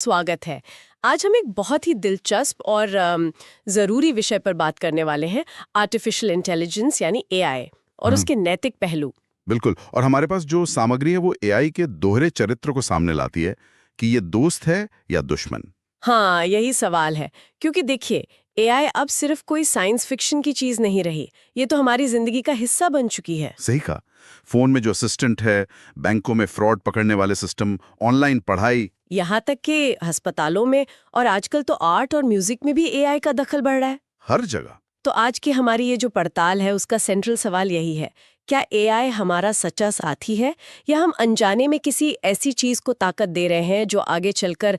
स्वागत है। आज हम एक बहुत ही दिलचस्प और ज़रूरी विषय पर बात करने वाले हैं, आर्टिफिशियल इंटेलिजेंस यानी एआई और हम्म, उसके नैतिक पहलू। बिल्कुल। और हमारे पास जो सामग्री है वो एआई के दोहरे चरित्र को सामने लाती है कि ये दोस्त है या दुश्मन। हाँ, यही सवाल है, क्योंकि देखिए, एआई अब सिर्फ कोई साइंस फिक्शन की चीज़ नहीं रही, ये तो हमारी ज़िंदगी का हिस्सा बन चुकी है। सही कहा। फोन में जो असिस्टेंट है, बैंकों में फ्रॉड पकड़ने वाले सिस्टम, ऑनलाइन पढ़ाई। यहाँ तक कि अस्पतालों में और आजकल तो आर्ट और म्यूजिक में भी एआई का दखल बढ़ रहा है। हर जगह। तो आज की हमारी ये जो पड़ताल है उसका सेंट्रल सवाल यही है, क्या एआई हमारा सच्चा साथी है या हम अनजाने में किसी ऐसी चीज को ताकत दे रहे हैं जो आगे चलकर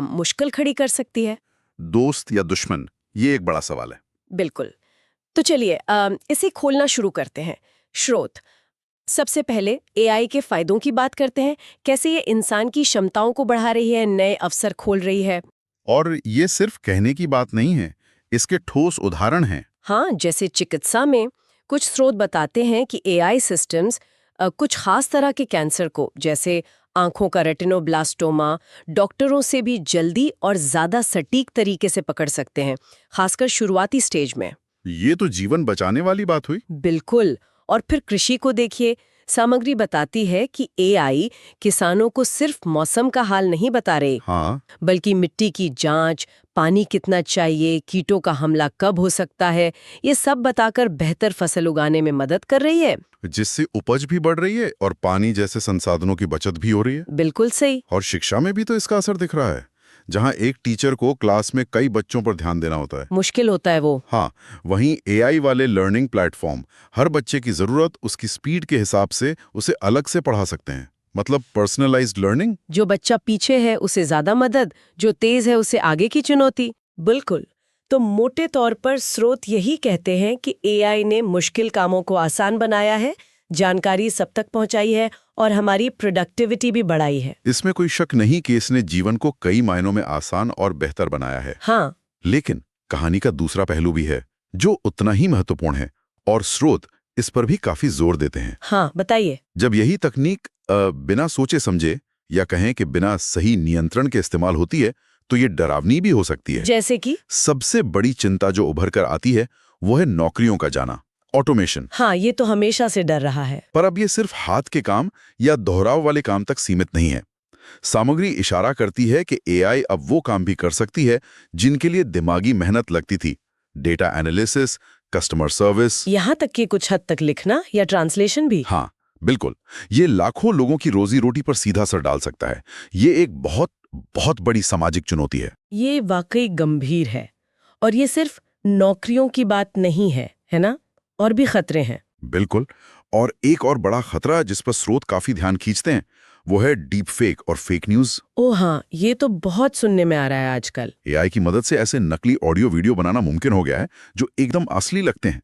मुश्किल खड़ी कर सकती है। दोस्त या दुश्मन, ये एक बड़ा सवाल है। बिल्कुल। तो चलिए इसे खोलना शुरू करते हैं। स्रोत। सबसे पहले एआई के फायदों की बात करते हैं, कैसे ये इंसान की क्षमताओं को बढ़ा रही है, नए अवसर खोल रही है। और ये सिर्फ कहने की बात नहीं है, इसके ठोस उदाहरण हैं। हाँ, जैसे चिकित्सा में कुछ स्रोत बताते हैं कि एआई सिस्टम्स कुछ खास तरह के कैंसर को, जैसे आंखों का रेटिनोब्लास्टोमा, डॉक्टरों से भी जल्दी और ज्यादा सटीक तरीके से पकड़ सकते हैं, खासकर शुरुआती स्टेज में। ये तो जीवन बचाने वाली बात हुई। बिल्कुल। और फिर कृषि को देखिए, सामग्री बताती है कि एआई किसानों को सिर्फ मौसम का हाल नहीं बता रहे, हाँ, बल्कि मिट्टी की जांच, पानी कितना चाहिए, कीटों का हमला कब हो सकता है, ये सब बताकर बेहतर फसल उगाने में मदद कर रही है। जिससे उपज भी बढ़ रही है और पानी जैसे संसाधनों की बचत भी हो रही है। बिल्कुल सही। और शिक्षा में भी तो इसका असर दिख रहा है, जहां एक टीचर को क्लास में कई बच्चों पर ध्यान देना होता है। मुश्किल होता है वो। हाँ, वहीं एआई वाले लर्निंग प्लेटफॉर्म हर बच्चे की जरूरत, उसकी स्पीड के हिसाब से उसे अलग से पढ़ा सकते हैं। मतलब पर्सनलाइज्ड लर्निंग। जो बच्चा पीछे है उसे ज्यादा मदद, जो तेज है उसे आगे की चुनौती। बिल्कुल। तो मोटे तौर पर स्रोत यही कहते हैं कि एआई ने मुश्किल कामों को आसान बनाया है, जानकारी सब तक पहुंचाई है और हमारी प्रोडक्टिविटी भी बढ़ाई है। इसमें कोई शक नहीं कि इसने जीवन को कई मायनों में आसान और बेहतर बनाया है। हाँ। लेकिन कहानी का दूसरा पहलू भी है, जो उतना ही महत्वपूर्ण है, और स्रोत इस पर भी काफी जोर देते हैं। हाँ, बताइए। जब यही तकनीक बिना सोचे समझे, या कहें कि बिना सही नियंत्रण के इस्तेमाल होती है, तो ये डरावनी भी हो सकती है। जैसे कि? सबसे बड़ी चिंता जो उभर कर आती है वो है नौकरियों का जाना, ऑटोमेशन। हाँ, ये तो हमेशा से डर रहा है। पर अब ये सिर्फ हाथ के काम या दोहराव वाले काम तक सीमित नहीं है। सामग्री इशारा करती है कि एआई अब वो काम भी कर सकती है जिनके लिए दिमागी मेहनत लगती थी। Data analysis, customer service. यहाँ तक कि कुछ हद तक लिखना या ट्रांसलेशन भी। हाँ, बिल्कुल। ये लाखों लोगों की रोजी रोटी पर सीधा असर डाल सकता है। ये एक बहुत बहुत बड़ी सामाजिक चुनौती है। ये वाकई गंभीर है। और ये सिर्फ नौकरियों की बात नहीं है, है ना? और भी खतरे हैं। बिल्कुल। और एक और बड़ा खतरा जिस पर स्रोत काफी ध्यान खींचते हैं, वो है डीप फेक और फेक न्यूज। ओ हाँ, ये तो बहुत सुनने में आ रहा है आजकल। एआई की मदद से ऐसे नकली ऑडियो वीडियो बनाना मुमकिन हो गया है जो एकदम असली लगते हैं।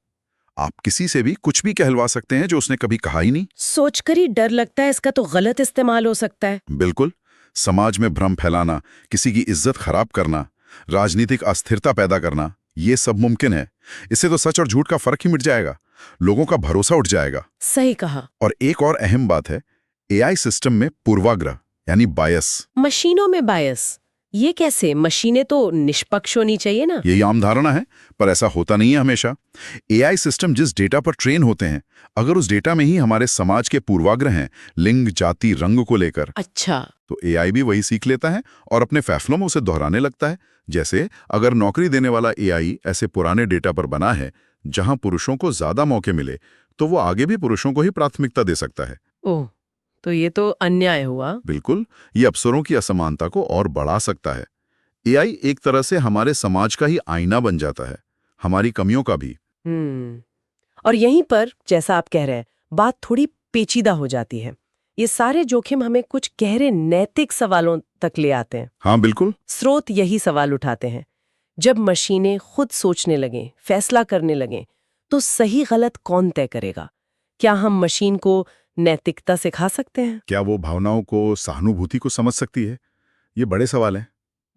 आप किसी से भी कुछ भी कहलवा सकते हैं जो उसने कभी कहा ही नहीं। सोचकर ही डर लगता है इसका तो गलत इस्तेमाल हो सकता है। बिल्कुल। समाज में भ्रम फैलाना, किसी की इज्जत खराब करना, राजनीतिक अस्थिरता पैदा करना, ये सब मुमकिन है। इससे तो सच और झूठ का फर्क ही मिट जाएगा, लोगों का भरोसा उठ जाएगा। सही कहा। और एक और अहम बात है, एआई सिस्टम में पूर्वाग्रह यानी बायस। मशीनों में बायस? ये कैसे? मशीनें तो निष्पक्ष होनी चाहिए ना। यही आम धारणा है, पर ऐसा होता नहीं है हमेशा। एआई सिस्टम जिस डेटा पर ट्रेन होते हैं, अगर उस डेटा में ही हमारे समाज के पूर्वाग्रह हैं, लिंग, जाति, रंग को लेकर, अच्छा। तो एआई भी वही सीख लेता है और अपने फैसलों में उसे दोहराने लगता है। जैसे अगर नौकरी देने वाला एआई ऐसे पुराने डेटा पर बना है जहां पुरुषों को ज्यादा मौके मिले, तो वो आगे भी पुरुषों को ही प्राथमिकता दे सकता है। ओह, तो ये तो अन्याय हुआ। बिल्कुल। ये अवसरों की असमानता को और बढ़ा सकता है। एआई एक तरह से हमारे समाज का ही आईना बन जाता है, हमारी कमियों का भी। और यहीं पर, जैसा आप कह रहे हैं, बात थोड़ी पेचीदा हो जाती है। ये सारे जोखिम हमें कुछ गहरे नैतिक सवालों तक ले आते हैं। हाँ, बिल्कुल। स्रोत यही सवाल उठाते हैं, जब मशीनें खुद सोचने लगें, फैसला करने लगें, तो सही गलत कौन तय करेगा? क्या हम मशीन को नैतिकता सिखा सकते हैं? क्या वो भावनाओं को, सहानुभूति को समझ सकती है? ये बड़े सवाल हैं।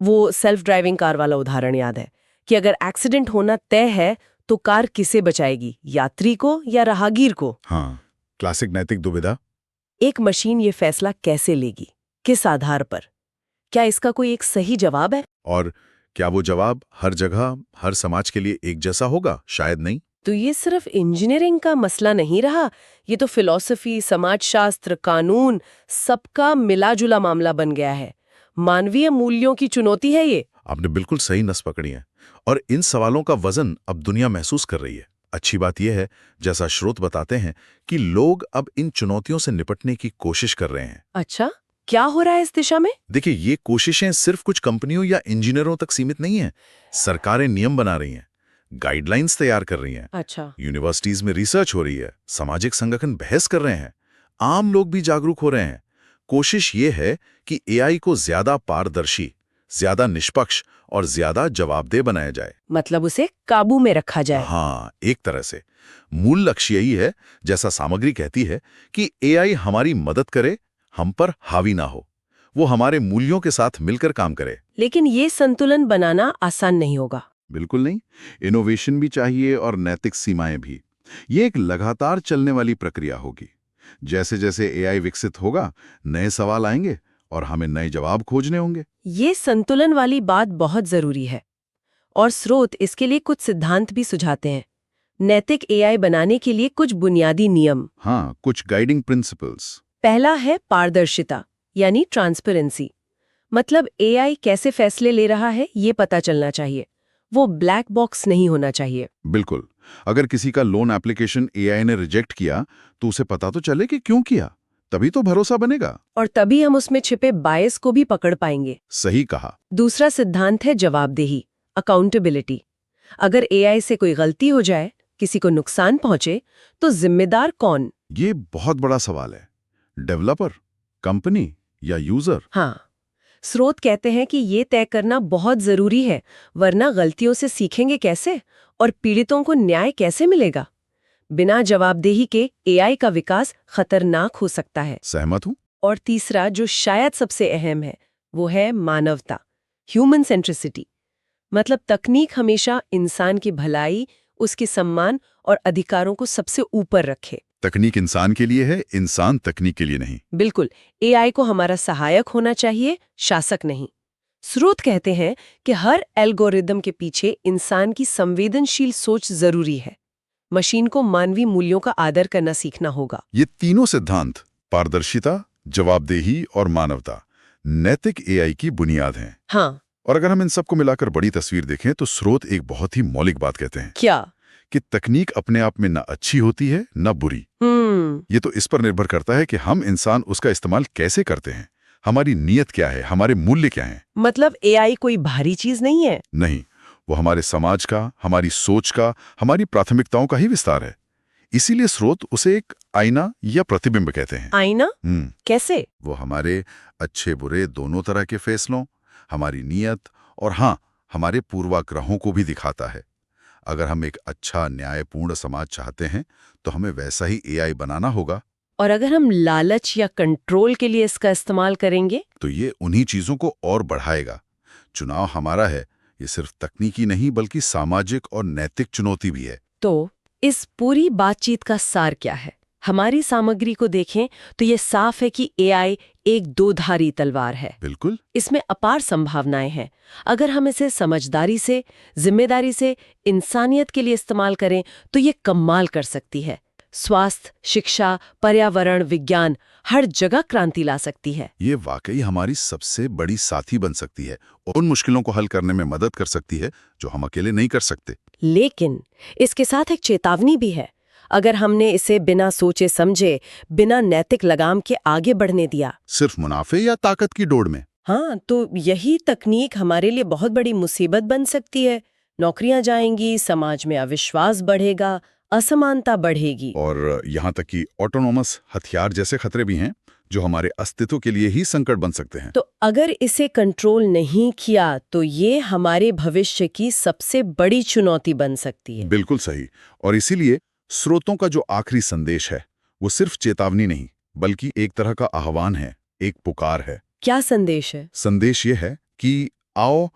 वो सेल्फ ड्राइविंग कार वाला उदाहरण याद है कि अगर एक्सीडेंट होना तय है तो कार किसे बचाएगी, यात्री को या राहगीर को? हाँ, क्लासिक नैतिक दुविधा। एक मशीन ये फैसला कैसे लेगी, किस आधार पर? क्या इसका कोई एक सही जवाब है? और क्या वो जवाब हर जगह, हर समाज के लिए एक जैसा होगा? शायद नहीं। तो ये सिर्फ इंजीनियरिंग का मसला नहीं रहा, ये तो फिलॉसफी, समाजशास्त्र, कानून सबका मिला-जुला मामला बन गया है। मानवीय मूल्यों की चुनौती है ये। आपने बिल्कुल सही नस पकड़ी है। और इन सवालों का वजन अब दुनिया महसूस कर रही है। अच्छी बात यह है, जैसा स्रोत बताते हैं, कि लोग अब इन चुनौतियों से निपटने की कोशिश कर रहे हैं। अच्छा, क्या हो रहा है इस दिशा में? देखिए, ये कोशिशें सिर्फ कुछ कंपनियों या इंजीनियरों तक सीमित नहीं हैं। सरकारें नियम बना रही हैं, गाइडलाइंस तैयार कर रही हैं, अच्छा, यूनिवर्सिटीज में रिसर्च हो रही है, सामाजिक संगठन बहस कर रहे हैं, आम लोग भी जागरूक हो रहे हैं। कोशिश ये है कि एआई को ज्यादा पारदर्शी, ज्यादा निष्पक्ष और ज्यादा जवाबदेह बनाया जाए। मतलब उसे काबू में रखा जाए। हाँ, एक तरह से मूल लक्ष्य यही है, जैसा सामग्री कहती है, कि एआई हमारी मदद करे, हम पर हावी ना हो। वो हमारे मूल्यों के साथ मिलकर काम करे। लेकिन ये संतुलन बनाना आसान नहीं होगा। बिल्कुल नहीं। इनोवेशन भी चाहिए और नैतिक सीमाएं भी। ये एक लगातार चलने वाली प्रक्रिया होगी। जैसे जैसे एआई विकसित होगा, नए सवाल आएंगे और हमें नए जवाब खोजने होंगे। ये संतुलन वाली बात बहुत जरूरी है। और स्रोत इसके लिए कुछ सिद्धांत भी सुझाते हैं। नैतिक एआई बनाने के लिए कुछ बुनियादी नियम। हाँ, कुछ गाइडिंग प्रिंसिपल्स। पहला है पारदर्शिता, यानी ट्रांसपेरेंसी। मतलब एआई कैसे फैसले ले रहा है ये पता चलना चाहिए। वो ब्लैक बॉक्स नहीं होना चाहिए। बिल्कुल। अगर किसी का लोन एप्लीकेशन एआई ने रिजेक्ट किया, तो उसे पता तो चले कि क्यों किया। तभी तो भरोसा बनेगा। और तभी हम उसमें छिपे बायस को भी पकड़ पाएंगे। सही कहा। दूसरा सिद्धांत है जवाबदेही, अकाउंटेबिलिटी। अगर एआई से कोई गलती हो जाए, किसी को नुकसान पहुंचे, तो जिम्मेदार कौन? ये बहुत बड़ा सवाल है। डेवलपर, कंपनी या यूजर? हाँ, स्रोत कहते हैं कि ये तय करना बहुत जरूरी है, वरना गलतियों से सीखेंगे कैसे और पीड़ितों को न्याय कैसे मिलेगा? बिना जवाबदेही के एआई का विकास खतरनाक हो सकता है। सहमत हूं। और तीसरा, जो शायद सबसे अहम है, वो है मानवता, ह्यूमन सेंट्रिसिटी। मतलब तकनीक हमेशा इंसान की भलाई, उसके सम्मान और अधिकारों को सबसे ऊपर रखे। तकनीक इंसान के लिए है, इंसान तकनीक के लिए नहीं। बिल्कुल, एआई को हमारा सहायक होना चाहिए, शासक नहीं। स्रोत कहते हैं कि हर एल्गोरिदम के पीछे इंसान की संवेदनशील सोच जरूरी है। मशीन को मानवीय मूल्यों का आदर करना सीखना होगा। ये तीनों सिद्धांत, पारदर्शिता, जवाबदेही और मानवता, नैतिक एआई की बुनियाद हैं। हाँ। और अगर हम इन सबको मिलाकर बड़ी तस्वीर देखें, तो स्रोत एक बहुत ही मौलिक बात कहते हैं। क्या? कि तकनीक अपने आप में न अच्छी होती है, न बुरी। ये तो इस पर निर्भर करता है कि हम इंसान उसका इस्तेमाल कैसे करते हैं। हमारी नीयत क्या है, हमारे मूल्य क्या हैं। मतलब एआई कोई भारी चीज नहीं है? नहीं, वो हमारे समाज का, हमारी सोच का, हमारी प्राथमिकताओं का ही विस्तार है। इसीलिए स्रोत उसे एक आईना या प्रतिबिंब कहते हैं। आईना? कैसे? वो हमारे अच्छे बुरे दोनों तरह के फैसलों, हमारी नीयत और हाँ, हमारे पूर्वाग्रहों को भी दिखाता है। अगर हम एक अच्छा न्यायपूर्ण समाज चाहते हैं, तो हमें वैसा ही एआई बनाना होगा। और अगर हम लालच या कंट्रोल के लिए इसका इस्तेमाल करेंगे, तो ये उन्हीं चीजों को और बढ़ाएगा। चुनाव हमारा है। ये सिर्फ तकनीकी नहीं, बल्कि सामाजिक और नैतिक चुनौती भी है। तो इस पूरी बातचीत का सार क्या है? हमारी सामग्री को देखें तो ये साफ है कि एआई एक दोधारी तलवार है। बिल्कुल। इसमें अपार संभावनाएं हैं। अगर हम इसे समझदारी से, जिम्मेदारी से, इंसानियत के लिए इस्तेमाल करें, तो ये कमाल कर सकती है। स्वास्थ्य, शिक्षा, पर्यावरण, विज्ञान, हर जगह क्रांति ला सकती है। ये वाकई हमारी सबसे बड़ी साथी बन सकती है और उन मुश्किलों को हल करने में मदद कर सकती है जो हम अकेले नहीं कर सकते। लेकिन इसके साथ एक चेतावनी भी है। अगर हमने इसे बिना सोचे समझे, बिना नैतिक लगाम के आगे बढ़ने दिया, सिर्फ मुनाफे या ताकत की दौड़ में, हाँ, तो यही तकनीक हमारे लिए बहुत बड़ी मुसीबत बन सकती है। नौकरियां जाएंगी, समाज में अविश्वास बढ़ेगा, असमानता बढ़ेगी। और यहाँ तक कि ऑटोनोमस हथियार जैसे खतरे भी हैं, जो हमारे अस्तित्व के लिए ही संकट बन सकते हैं। तो अगर इसे कंट्रोल नहीं किया, तो ये हमारे भविष्य की सबसे बड़ी चुनौती बन सकती है। बिल्कुल सही। और इसीलिए स्रोतों का जो आखिरी संदेश है, वो सिर्फ चेतावनी नहीं, बल्कि एक तरह का आह्वान है, एक पुकार है। क्या संदेश है? संदेश ये है कि आओ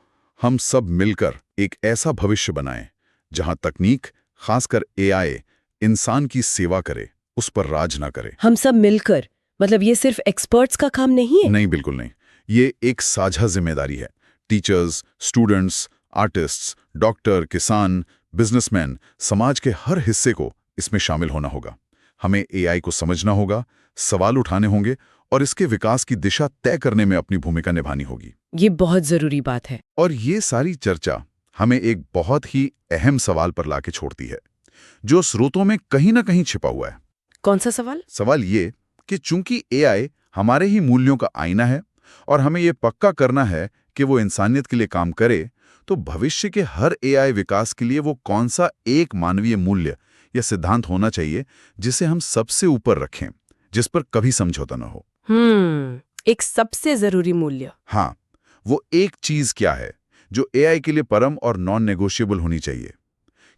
हम सब मिलकर एक ऐसा भविष्य बनाएं, जहां तकनीक, खासकर एआई, इंसान की सेवा करे, उस पर राज ना करे। हम सब मिलकर, मतलब ये सिर्फ एक्सपर्ट्स का काम नहीं है? नहीं, बिल्कुल नहीं। ये एक साझा जिम्मेदारी है। टीचर्स, स्टूडेंट्स, आर्टिस्ट्स, डॉक्टर, किसान, बिजनेसमैन, समाज के हर हिस्से को इसमें शामिल होना होगा। हमें एआई को समझना होगा, सवाल उठाने होंगे और इसके विकास की दिशा तय करने में अपनी भूमिका निभानी होगी। ये बहुत जरूरी बात है। और ये सारी चर्चा हमें एक बहुत ही अहम सवाल पर लाके छोड़ती है, जो स्रोतों में कहीं ना कहीं छिपा हुआ है। कौन सा सवाल? सवाल ये कि चूंकि एआई हमारे ही मूल्यों का आईना है और हमें ये पक्का करना है कि वो इंसानियत के लिए काम करे, तो भविष्य के हर एआई विकास के लिए वो कौन सा एक मानवीय मूल्य या सिद्धांत होना चाहिए जिसे हम सबसे ऊपर रखें, जिस पर कभी समझौता न हो। एक सबसे जरूरी मूल्य। हाँ, वो एक चीज क्या है जो एआई के लिए परम और नॉन नेगोशिएबल होनी चाहिए?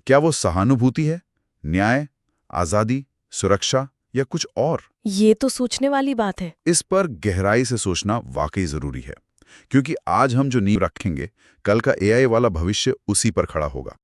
क्या वो सहानुभूति है, न्याय, आजादी, सुरक्षा या कुछ और? ये तो सोचने वाली बात है। इस पर गहराई से सोचना वाकई जरूरी है, क्योंकि आज हम जो नींव रखेंगे, कल का एआई वाला भविष्य उसी पर खड़ा होगा।